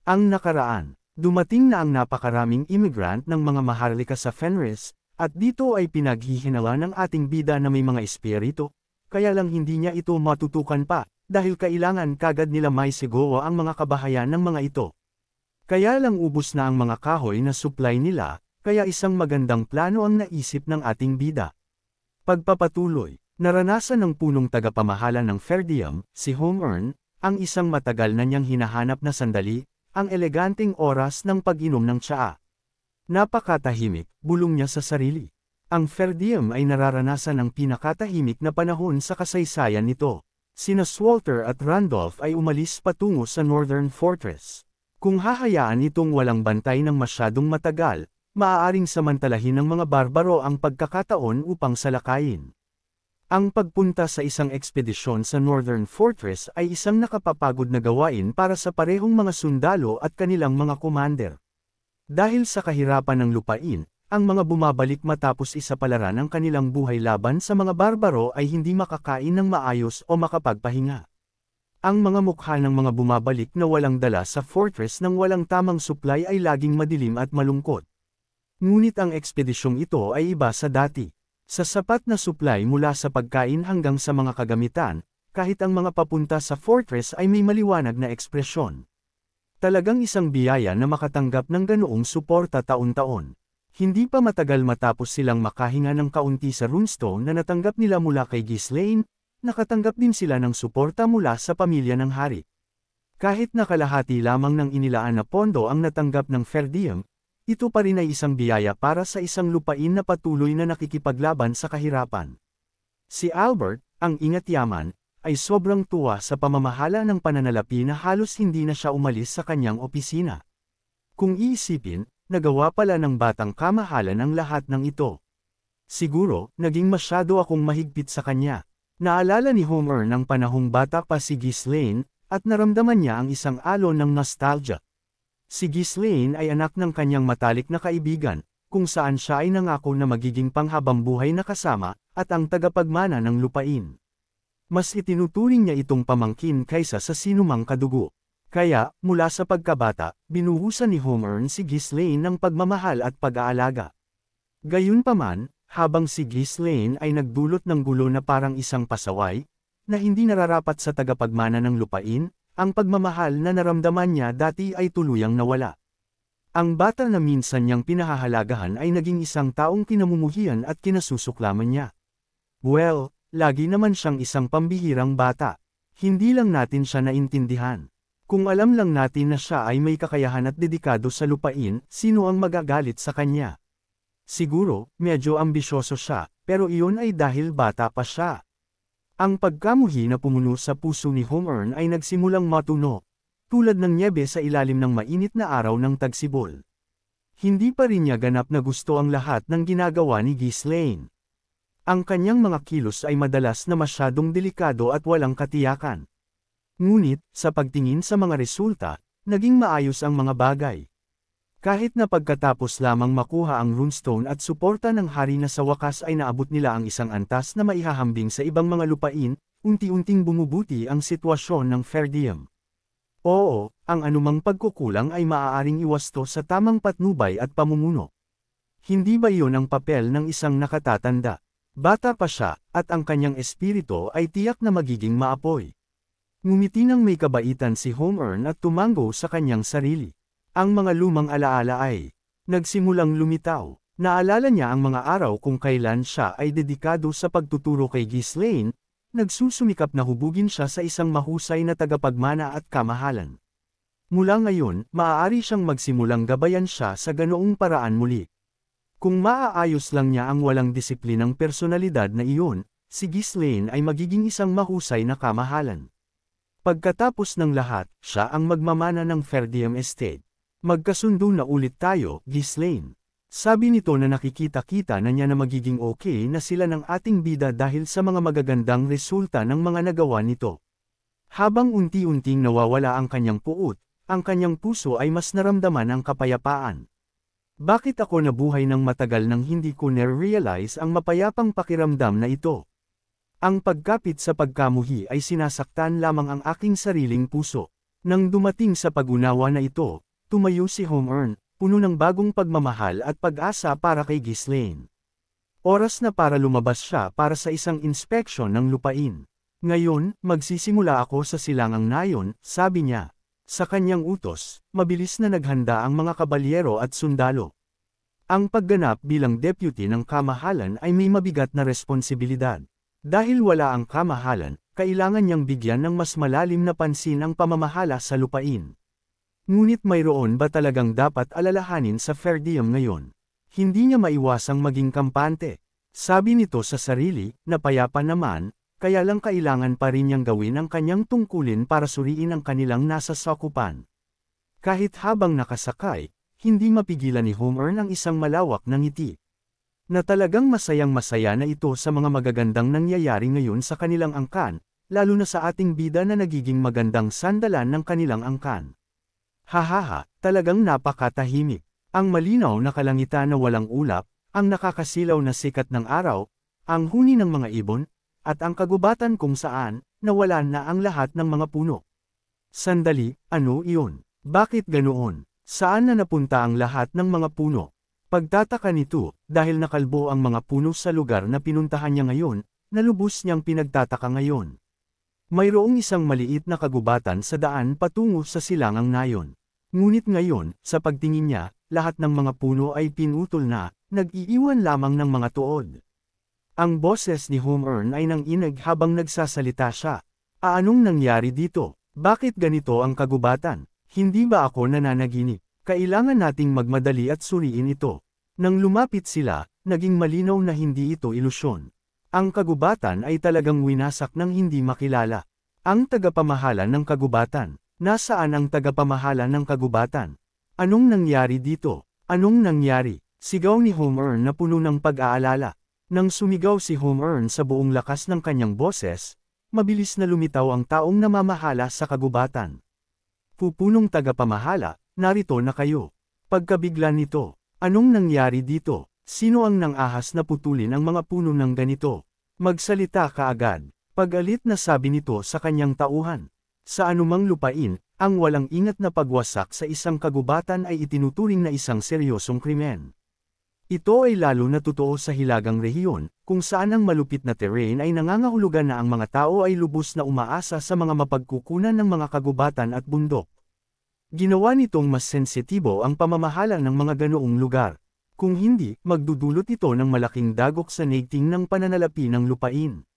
Ang nakaraan, dumating na ang napakaraming immigrant ng mga maharlika sa Fenris, at dito ay pinaghihinala ng ating bida na may mga espiritu, kaya lang hindi niya ito matutukan pa, dahil kailangan kagad nila may sigawa ang mga kabahayan ng mga ito. Kaya lang ubos na ang mga kahoy na supply nila, kaya isang magandang plano ang naisip ng ating bida. Pagpapatuloy, naranasan ng punong tagapamahala ng Ferdium, si Homeurn, ang isang matagal na niyang hinahanap na sandali, ang eleganteng oras ng pag-inom ng tsaa. Napakatahimik, bulong niya sa sarili. Ang Ferdium ay nararanasan ng pinakatahimik na panahon sa kasaysayan nito. Sina Swalter at Randolph ay umalis patungo sa Northern Fortress. Kung hahayaan itong walang bantay ng masyadong matagal, maaaring samantalahin ng mga barbaro ang pagkakataon upang salakayin. Ang pagpunta sa isang ekspedisyon sa Northern Fortress ay isang nakapapagod na gawain para sa parehong mga sundalo at kanilang mga commander. Dahil sa kahirapan ng lupain, ang mga bumabalik matapos isapalaran ang kanilang buhay laban sa mga barbaro ay hindi makakain ng maayos o makapagpahinga. Ang mga mukha ng mga bumabalik na walang dala sa fortress ng walang tamang supply ay laging madilim at malungkot. Ngunit ang ekspedisyong ito ay iba sa dati. Sa sapat na supply mula sa pagkain hanggang sa mga kagamitan, kahit ang mga papunta sa fortress ay may maliwanag na ekspresyon. Talagang isang biyaya na makatanggap ng ganoong suporta taon-taon. Hindi pa matagal matapos silang makahinga ng kaunti sa runestone na natanggap nila mula kay Ghislaine, nakatanggap din sila ng suporta mula sa pamilya ng hari. Kahit nakalahati lamang ng inilaan na pondo ang natanggap ng Ferdium, ito pa rin ay isang biyaya para sa isang lupain na patuloy na nakikipaglaban sa kahirapan. Si Albert, ang ingat-yaman, ay sobrang tuwa sa pamamahala ng pananalapi na halos hindi na siya umalis sa kanyang opisina. Kung iisipin, nagawa pala ng batang kamahalan ang lahat ng ito. Siguro, naging masyado akong mahigpit sa kanya. Naalala ni Homer ng panahong bata pa si Ghislaine, at naramdaman niya ang isang alon ng nostalgia. Si Ghislaine ay anak ng kanyang matalik na kaibigan, kung saan siya ay nangako na magiging panghabambuhay na kasama, at ang tagapagmana ng lupain. Mas itinuturing niya itong pamangkin kaysa sa sinumang kadugo. Kaya, mula sa pagkabata, binuhusan ni Homer si Ghislaine ng pagmamahal at pag-aalaga. Gayunpaman, habang si Ghislaine ay nagdulot ng gulo na parang isang pasaway, na hindi nararapat sa tagapagmana ng lupain, ang pagmamahal na naramdaman niya dati ay tuluyang nawala. Ang bata na minsan niyang pinahahalagahan ay naging isang taong kinamumuhian at kinasusuklaman niya. Well, lagi naman siyang isang pambihirang bata. Hindi lang natin siya naintindihan. Kung alam lang natin na siya ay may kakayahan at dedikado sa lupain, sino ang magagalit sa kanya? Siguro, medyo ambisyoso siya, pero iyon ay dahil bata pa siya. Ang pagkamuhi na pumuno sa puso ni Homer ay nagsimulang matuno, tulad ng nyebe sa ilalim ng mainit na araw ng tagsibol. Hindi pa rin niya ganap na gusto ang lahat ng ginagawa ni Ghislaine. Ang kanyang mga kilos ay madalas na masyadong delikado at walang katiyakan. Ngunit, sa pagtingin sa mga resulta, naging maayos ang mga bagay. Kahit na pagkatapos lamang makuha ang runestone at suporta ng hari na sa wakas ay naabot nila ang isang antas na maihahambing sa ibang mga lupain, unti-unting bumubuti ang sitwasyon ng Ferdium. Oo, ang anumang pagkukulang ay maaaring iwasto sa tamang patnubay at pamumuno. Hindi ba iyon ang papel ng isang nakatatanda? Bata pa siya, at ang kanyang espiritu ay tiyak na magiging maapoy. Ngumiti ng may kabaitan si Homer at tumango sa kanyang sarili. Ang mga lumang alaala ay nagsimulang lumitaw. Naalala niya ang mga araw kung kailan siya ay dedikado sa pagtuturo kay Ghislaine, nagsusumikap na hubugin siya sa isang mahusay na tagapagmana at kamahalan. Mula ngayon, maaari siyang magsimulang gabayan siya sa ganoong paraan muli. Kung maaayos lang niya ang walang disiplinang personalidad na iyon, si Ghislaine ay magiging isang mahusay na kamahalan. Pagkatapos ng lahat, siya ang magmamana ng Ferdium Estate. Magkasundo na ulit tayo, Ghislaine. Sabi nito na nakikita-kita na niya na magiging okay na sila ng ating bida dahil sa mga magagandang resulta ng mga nagawa nito. Habang unti-unting nawawala ang kanyang puot, ang kanyang puso ay mas naramdaman ang kapayapaan. Bakit ako nabuhay ng matagal nang hindi ko na-realize ang mapayapang pakiramdam na ito? Ang pagkapit sa pagkamuhi ay sinasaktan lamang ang aking sariling puso. Nang dumating sa pag-unawa na ito, tumayo si Homer, puno ng bagong pagmamahal at pag-asa para kay Ghislaine. Oras na para lumabas siya para sa isang inspeksyon ng lupain. Ngayon, magsisimula ako sa silangang nayon, sabi niya. Sa kanyang utos, mabilis na naghanda ang mga kabalyero at sundalo. Ang pagganap bilang deputy ng kamahalan ay may mabigat na responsibilidad. Dahil wala ang kamahalan, kailangan niyang bigyan ng mas malalim na pansin ang pamamahala sa lupain. Ngunit mayroon ba talagang dapat alalahanin sa fair diem ngayon? Hindi niya maiwasang maging kampante. Sabi nito sa sarili, napayapa naman, kaya lang kailangan pa rin niyang gawin ang kanyang tungkulin para suriin ang kanilang nasa sakupan. Kahit habang nakasakay, hindi mapigilan ni Homer ang isang malawak na ngiti. Na talagang masayang-masaya na ito sa mga magagandang nangyayari ngayon sa kanilang angkan, lalo na sa ating bida na nagiging magandang sandalan ng kanilang angkan. Hahaha, talagang napakatahimik. Ang malinaw na kalangitan na walang ulap, ang nakakasilaw na sikat ng araw, ang huni ng mga ibon, at ang kagubatan kung saan, nawalan na ang lahat ng mga puno. Sandali, ano iyon? Bakit ganoon? Saan na napunta ang lahat ng mga puno? Pagtataka nito, dahil nakalbo ang mga puno sa lugar na pinuntahan niya ngayon, nalubos niyang pinagtataka ngayon. Mayroong isang maliit na kagubatan sa daan patungo sa silangang nayon. Ngunit ngayon, sa pagtingin niya, lahat ng mga puno ay pinutol na, nag-iiwan lamang ng mga tuod. Ang boses ni Homer ay nanginig habang nagsasalita siya. Anong nangyari dito? Bakit ganito ang kagubatan? Hindi ba ako nananaginip? Kailangan nating magmadali at suriin ito. Nang lumapit sila, naging malinaw na hindi ito ilusyon. Ang kagubatan ay talagang winasak ng hindi makilala. Ang tagapamahala ng kagubatan. Nasaan ang tagapamahala ng kagubatan? Anong nangyari dito? Anong nangyari? Sigaw ni Homer na puno ng pag-aalala. Nang sumigaw si Homer sa buong lakas ng kanyang boses, mabilis na lumitaw ang taong namamahala sa kagubatan. Pupunong tagapamahala, narito na kayo. Pagkabigla nito, anong nangyari dito? Sino ang nangahas na putulin ang mga puno ng ganito? Magsalita ka agad. Pag-alit na sabi nito sa kanyang tauhan. Sa anumang lupain, ang walang ingat na pagwasak sa isang kagubatan ay itinuturing na isang seryosong krimen. Ito ay lalo na totoo sa hilagang rehiyon, kung saan ang malupit na terrain ay nangangahulugan na ang mga tao ay lubos na umaasa sa mga mapagkukunan ng mga kagubatan at bundok. Ginawa nitong mas sensitibo ang pamamahala ng mga ganoong lugar. Kung hindi, magdudulot ito ng malaking dagok sa nating ng pananalapi ng lupain.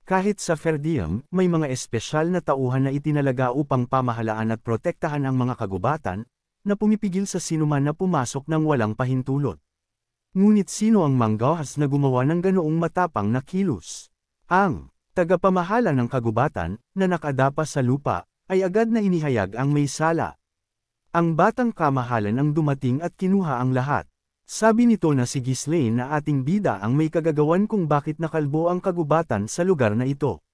Kahit sa fair diem, may mga espesyal na tauhan na itinalaga upang pamahalaan at protektahan ang mga kagubatan, na pumipigil sa sinuman na pumasok ng walang pahintulot. Ngunit sino ang manggahas na gumawa ng ganoong matapang na kilos? Ang tagapamahala ng kagubatan, na nakadapa sa lupa, ay agad na inihayag ang may sala. Ang batang kamahalan ang dumating at kinuha ang lahat. Sabi nito na si Ghislaine na ating bida ang may kagagawan kung bakit nakalbo ang kagubatan sa lugar na ito.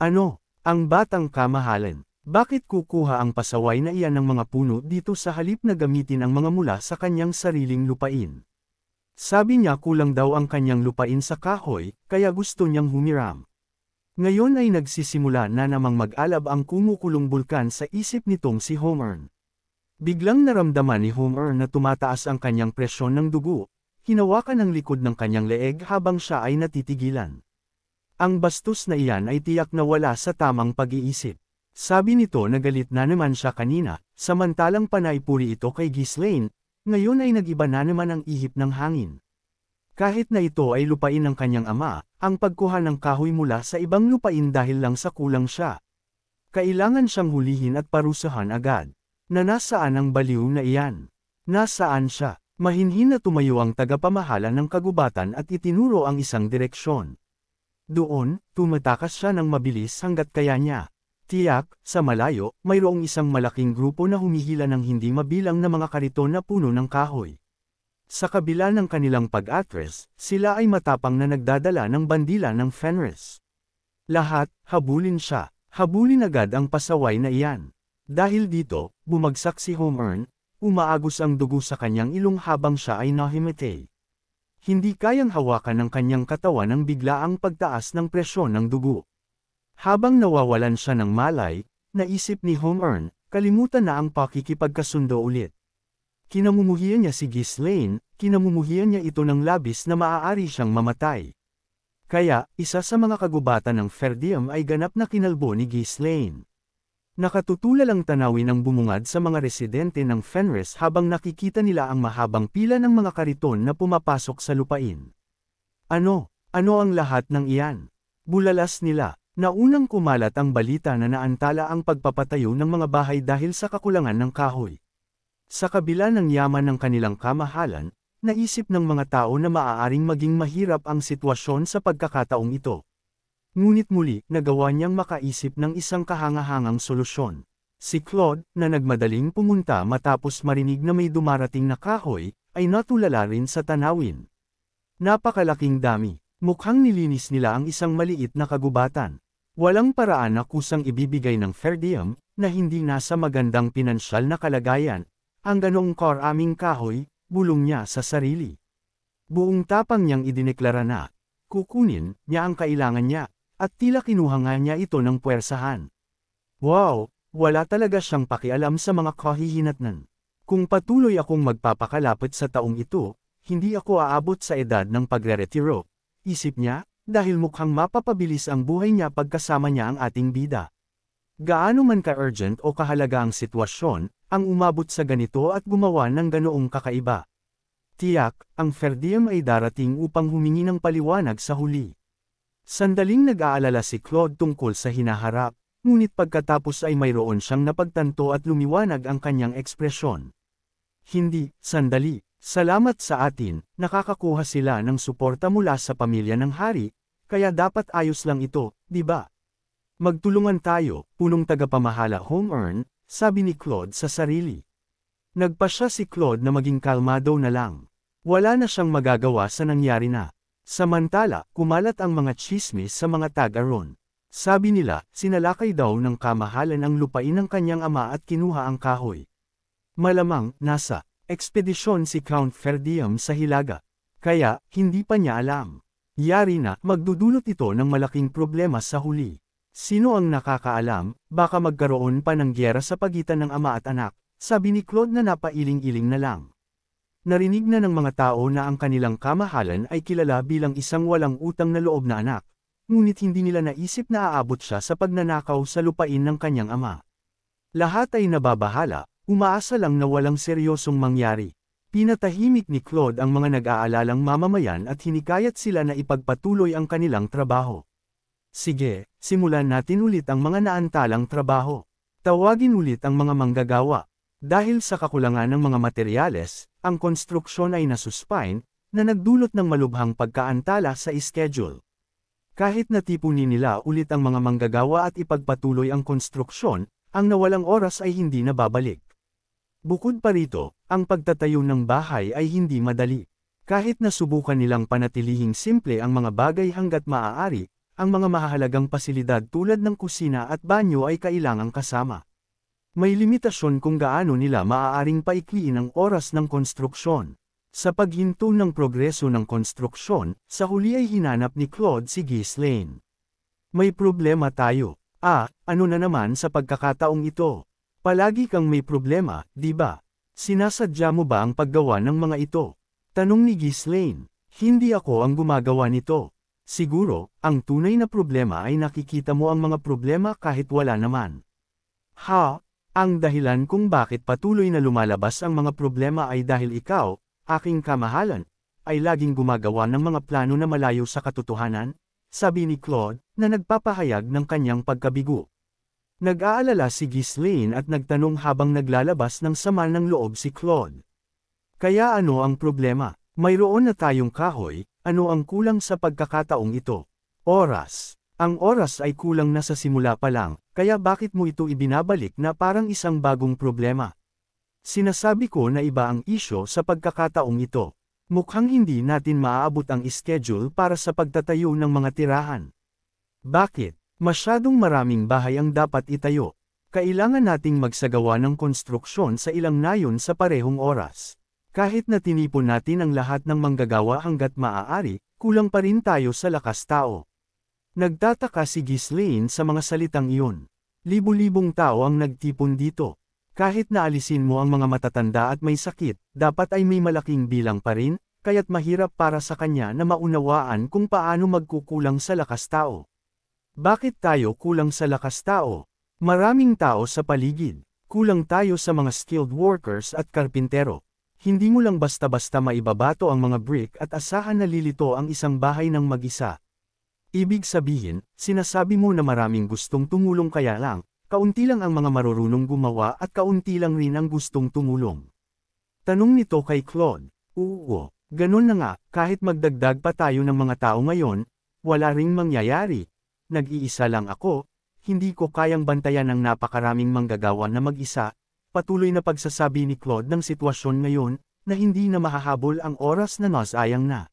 Ano? Ang batang kamahalan. Bakit kukuha ang pasaway na iyan ng mga puno dito sa halip na gamitin ang mga mula sa kanyang sariling lupain? Sabi niya kulang daw ang kanyang lupain sa kahoy, kaya gusto niyang humiram. Ngayon ay nagsisimula na namang mag-alab ang kumukulong bulkan sa isip nitong si Homer. Biglang naramdaman ni Homer na tumataas ang kanyang presyon ng dugo, hinawakan ang likod ng kanyang leeg habang siya ay natitigilan. Ang bastos na iyan ay tiyak na wala sa tamang pag-iisip. Sabi nito na galit na naman siya kanina, samantalang panaipuri ito kay Ghislaine. Ngayon ay nag-iba na naman ang ihip ng hangin. Kahit na ito ay lupain ng kanyang ama, ang pagkuha ng kahoy mula sa ibang lupain dahil lang sa kulang siya. Kailangan siyang hulihin at parusahan agad. Na nasaan ang baliw na iyan? Nasaan siya? Mahinhin na tumayo ang tagapamahala ng kagubatan at itinuro ang isang direksyon. Doon, tumatakas siya ng mabilis hanggat kaya niya. Tiyak, sa malayo, mayroong isang malaking grupo na humihila ng hindi mabilang na mga kariton na puno ng kahoy. Sa kabila ng kanilang pag-atres, sila ay matapang na nagdadala ng bandila ng Fenris. Lahat, habulin siya. Habulin agad ang pasaway na iyan. Dahil dito, bumagsak si Homer, umaagos ang dugo sa kanyang ilong habang siya ay nahimatay. Hindi kayang hawakan ng kanyang katawan ang biglaang pagtaas ng presyon ng dugo. Habang nawawalan siya ng malay, naisip ni Homer, kalimutan na ang pakikipagkasundo ulit. Kinamumuhian niya si Ghislaine, kinamumuhian niya ito ng labis na maaari siyang mamatay. Kaya, isa sa mga kagubatan ng Ferdium ay ganap na kinalbo ni Ghislaine. Nakatutulalang tanawin ang bumungad sa mga residente ng Fenris habang nakikita nila ang mahabang pila ng mga kariton na pumapasok sa lupain. Ano ang lahat ng iyan? Bulalas nila. Naunang kumalat ang balita na naantala ang pagpapatayo ng mga bahay dahil sa kakulangan ng kahoy. Sa kabila ng yaman ng kanilang kamahalan, naisip ng mga tao na maaaring maging mahirap ang sitwasyon sa pagkakataong ito. Ngunit muli, nagawa niyang makaisip ng isang kahangahangang solusyon. Si Claude, na nagmadaling pumunta matapos marinig na may dumarating na kahoy, ay natulala rin sa tanawin. Napakalaking dami. Mukhang nilinis nila ang isang maliit na kagubatan. Walang paraan na kusang ibibigay ng Ferdium, na hindi nasa magandang pinansyal na kalagayan, ang ganoong karaming kahoy, bulong niya sa sarili. Buong tapang niyang idineklara na, kukunin niya ang kailangan niya, at tila kinuha nga niya ito ng puwersahan. Wow, wala talaga siyang pakialam sa mga kahihinatnan. Kung patuloy akong magpapakalapit sa taong ito, hindi ako aabot sa edad ng pagre-retiro, isip niya, dahil mukhang mapapabilis ang buhay niya pagkasama niya ang ating bida. Gaano man ka-urgent o kahalaga ang sitwasyon, ang umabot sa ganito at gumawa ng ganoong kakaiba. Tiyak, ang Ferdium ay darating upang humingi ng paliwanag sa huli. Sandaling nag-aalala si Claude tungkol sa hinaharap, ngunit pagkatapos ay mayroon siyang napagtanto at lumiwanag ang kanyang ekspresyon. Hindi, sandali, salamat sa atin, nakakakuha sila ng suporta mula sa pamilya ng hari, kaya dapat ayos lang ito, di ba? Magtulungan tayo, punong tagapamahala home-earn, sabi ni Claude sa sarili. Nagpasya si Claude na maging kalmado na lang. Wala na siyang magagawa sa nangyari na. Samantala, kumalat ang mga tsismis sa mga taga-ron. Sabi nila, sinalakay daw ng kamahalan ang lupain ng kanyang ama at kinuha ang kahoy. Malamang, nasa ekspedisyon si Count Ferdium sa Hilaga. Kaya, hindi pa niya alam. Yari na, magdudulot ito ng malaking problema sa huli. Sino ang nakakaalam, baka magkaroon pa ng gyera sa pagitan ng ama at anak, sabi ni Claude na napailing-iling na lang. Narinig na ng mga tao na ang kanilang kamahalan ay kilala bilang isang walang utang na loob na anak, ngunit hindi nila naisip na aabot siya sa pagnanakaw sa lupain ng kanyang ama. Lahat ay nababahala, umaasa lang na walang seryosong mangyari. Pinatahimik ni Claude ang mga nag-aalalang mamamayan at hinikayat sila na ipagpatuloy ang kanilang trabaho. Sige, simulan natin ulit ang mga naantalang trabaho. Tawagin ulit ang mga manggagawa. Dahil sa kakulangan ng mga materyales, ang konstruksyon ay nasuspine, na nagdulot ng malubhang pagkaantala sa schedule. Kahit natipunin nila ulit ang mga manggagawa at ipagpatuloy ang konstruksyon, ang nawalang oras ay hindi na babalik. Bukod pa rito, ang pagtatayo ng bahay ay hindi madali. Kahit nasubukan nilang panatilihing simple ang mga bagay hanggat maaari, ang mga mahahalagang pasilidad tulad ng kusina at banyo ay kailangang kasama. May limitasyon kung gaano nila maaaring paikliin ang oras ng konstruksyon. Sa paghinto ng progreso ng konstruksyon, sa huli ay hinanap ni Claude si Ghislaine. May problema tayo. Ano na naman sa pagkakataong ito? Palagi kang may problema, di ba? Sinasadya mo ba ang paggawa ng mga ito? Tanong ni Ghislaine. Hindi ako ang gumagawa nito. Siguro, ang tunay na problema ay nakikita mo ang mga problema kahit wala naman. Ang dahilan kung bakit patuloy na lumalabas ang mga problema ay dahil ikaw, aking kamahalan, ay laging gumagawa ng mga plano na malayo sa katotohanan, sabi ni Claude, na nagpapahayag ng kanyang pagkabigo. Nag-aalala si Ghislaine at nagtanong habang naglalabas ng sama ng loob si Claude. Kaya ano ang problema? Mayroon na tayong kahoy, ano ang kulang sa pagkakataong ito? Oras. Ang oras ay kulang na sa simula pa lang, kaya bakit mo ito ibinabalik na parang isang bagong problema? Sinasabi ko na iba ang isyo sa pagkakataong ito. Mukhang hindi natin maaabot ang schedule para sa pagtatayo ng mga tirahan. Bakit? Masyadong maraming bahay ang dapat itayo. Kailangan nating magsagawa ng konstruksyon sa ilang nayon sa parehong oras. Kahit na tinipon natin ang lahat ng manggagawa hanggat maaari, kulang pa rin tayo sa lakas tao. Nagtataka si Ghislaine sa mga salitang iyon. Libu-libong tao ang nagtipon dito. Kahit na alisin mo ang mga matatanda at may sakit, dapat ay may malaking bilang pa rin, kaya't mahirap para sa kanya na maunawaan kung paano magkukulang sa lakas tao. Bakit tayo kulang sa lakas tao? Maraming tao sa paligid. Kulang tayo sa mga skilled workers at karpintero. Hindi mo lang basta-basta maibabato ang mga brick at asahan na lilito ang isang bahay ng mag-isa. Ibig sabihin, sinasabi mo na maraming gustong tumulong kaya lang, kaunti lang ang mga marurunong gumawa at kaunti lang rin ang gustong tumulong. Tanong nito kay Claude. Oo, ganun na nga, kahit magdagdag pa tayo ng mga tao ngayon, wala ring mangyayari. Nag-iisa lang ako, hindi ko kayang bantayan ng napakaraming manggagawa na mag-isa. Patuloy na pagsasabi ni Claude ng sitwasyon ngayon, na hindi na mahahabol ang oras na nasayang na.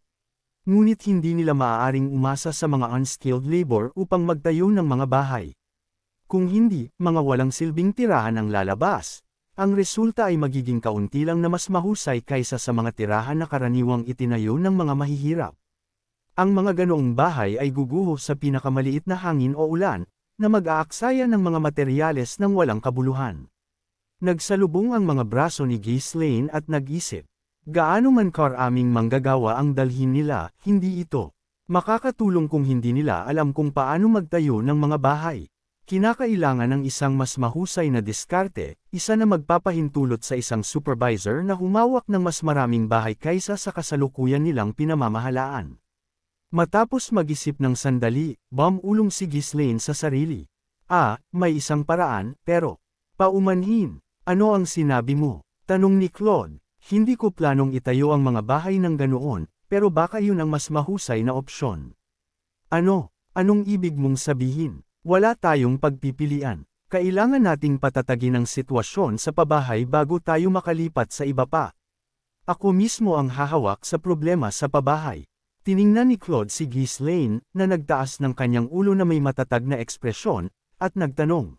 Ngunit hindi nila maaaring umasa sa mga unskilled labor upang magtayo ng mga bahay. Kung hindi, mga walang silbing tirahan ang lalabas. Ang resulta ay magiging kaunti lang na mas mahusay kaysa sa mga tirahan na karaniwang itinayo ng mga mahihirap. Ang mga ganoong bahay ay guguho sa pinakamaliit na hangin o ulan, na mag-aaksaya ng mga materyales ng walang kabuluhan. Nagsalubong ang mga braso ni Ghislaine at nag-isip. Gaano man karaming manggagawa ang dalhin nila, hindi ito makakatulong kung hindi nila alam kung paano magtayo ng mga bahay. Kinakailangan ng isang mas mahusay na diskarte, isa na magpapahintulot sa isang supervisor na humawak ng mas maraming bahay kaysa sa kasalukuyan nilang pinamamahalaan. Matapos mag-isip ng sandali, bumulong si Ghislaine sa sarili. May isang paraan, pero paumanhin. Ano ang sinabi mo? Tanong ni Claude. Hindi ko planong itayo ang mga bahay ng ganoon, pero baka yun ang mas mahusay na opsyon. Ano? Anong ibig mong sabihin? Wala tayong pagpipilian. Kailangan nating patatagin ang sitwasyon sa pabahay bago tayo makalipat sa iba pa. Ako mismo ang hahawak sa problema sa pabahay. Tiningnan ni Claude si Ghislaine, na nagtaas ng kanyang ulo na may matatag na ekspresyon, at nagtanong.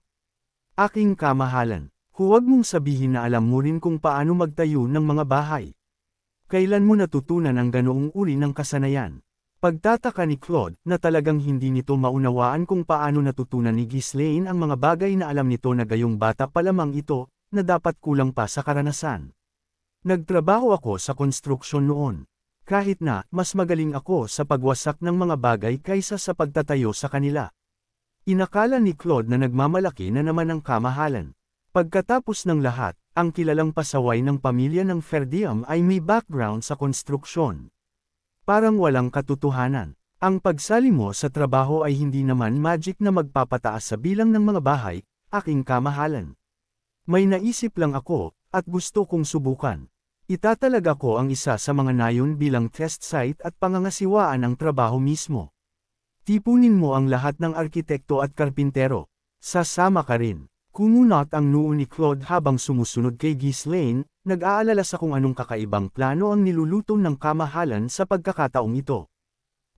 Aking kamahalan, huwag mong sabihin na alam mo rin kung paano magtayo ng mga bahay. Kailan mo natutunan ang ganoong uri ng kasanayan? Pagtataka ni Claude na talagang hindi nito maunawaan kung paano natutunan ni Ghislaine ang mga bagay na alam nito na gayong bata pa lamang ito, na dapat kulang pa sa karanasan. Nagtrabaho ako sa konstruksyon noon. Kahit na, mas magaling ako sa pagwasak ng mga bagay kaysa sa pagtatayo sa kanila. Inakala ni Claude na nagmamalaki na naman ang kamahalan. Pagkatapos ng lahat, ang kilalang pasaway ng pamilya ng Ferdiam ay may background sa konstruksyon. Parang walang katotohanan. Ang pagsali mo sa trabaho ay hindi naman magic na magpapataas sa bilang ng mga bahay, aking kamahalan. May naisip lang ako, at gusto kong subukan. Itatalaga ko ang isa sa mga nayon bilang test site at pangangasiwaan ang trabaho mismo. Tipunin mo ang lahat ng arkitekto at karpintero. Sasama ka rin. Kumunot ang noo ni Claude habang sumusunod kay Ghislaine, nag-aalala sa kung anong kakaibang plano ang niluluto ng kamahalan sa pagkakataong ito.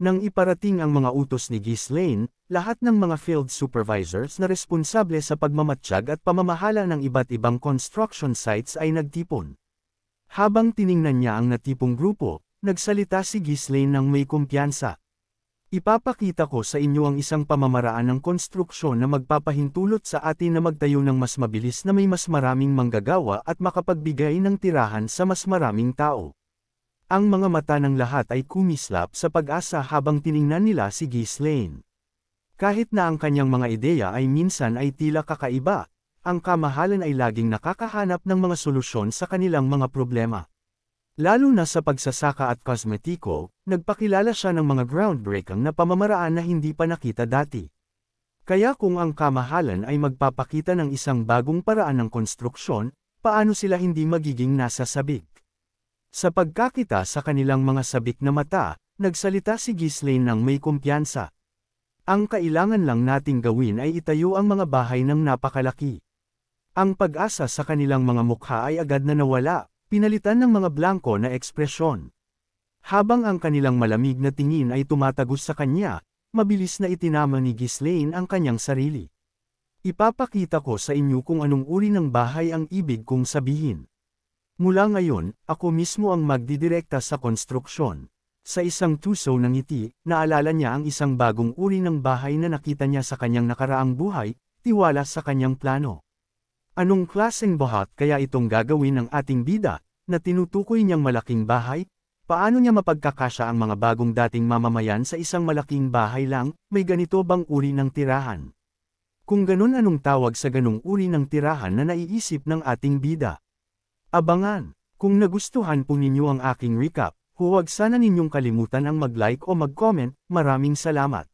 Nang iparating ang mga utos ni Ghislaine, lahat ng mga field supervisors na responsable sa pagmamatsyag at pamamahala ng iba't ibang construction sites ay nagtipon. Habang tiningnan niya ang natipong grupo, nagsalita si Ghislaine ng may kumpiyansa. Ipapakita ko sa inyo ang isang pamamaraan ng konstruksyon na magpapahintulot sa atin na magtayo ng mas mabilis na may mas maraming manggagawa at makapagbigay ng tirahan sa mas maraming tao. Ang mga mata ng lahat ay kumislap sa pag-asa habang tiningnan nila si Ghislaine. Kahit na ang kanyang mga ideya ay minsan ay tila kakaiba, ang kamahalan ay laging nakakahanap ng mga solusyon sa kanilang mga problema. Lalo na sa pagsasaka at kosmetiko, nagpakilala siya ng mga groundbreaking na pamamaraan na hindi pa nakita dati. Kaya kung ang kamahalan ay magpapakita ng isang bagong paraan ng konstruksyon, paano sila hindi magiging nasa sabik? Sa pagkakita sa kanilang mga sabik na mata, nagsalita si Ghislaine ng may kumpiyansa. Ang kailangan lang nating gawin ay itayo ang mga bahay ng napakalaki. Ang pag-asa sa kanilang mga mukha ay agad na nawala. Pinalitan ng mga blanko na ekspresyon. Habang ang kanilang malamig na tingin ay tumatagos sa kanya, mabilis na itinama ni Ghislaine ang kanyang sarili. Ipapakita ko sa inyo kung anong uri ng bahay ang ibig kong sabihin. Mula ngayon, ako mismo ang magdidirekta sa konstruksyon. Sa isang tuso ng ngiti, naalala niya ang isang bagong uri ng bahay na nakita niya sa kanyang nakaraang buhay, tiwala sa kanyang plano. Anong klaseng bahat kaya itong gagawin ng ating bida, na tinutukoy niyang malaking bahay? Paano niya mapagkakasya ang mga bagong dating mamamayan sa isang malaking bahay lang, may ganito bang uri ng tirahan? Kung ganun, anong tawag sa ganung uri ng tirahan na naiisip ng ating bida? Abangan! Kung nagustuhan po ninyo ang aking recap, huwag sana ninyong kalimutan ang mag-like o mag-comment. Maraming salamat!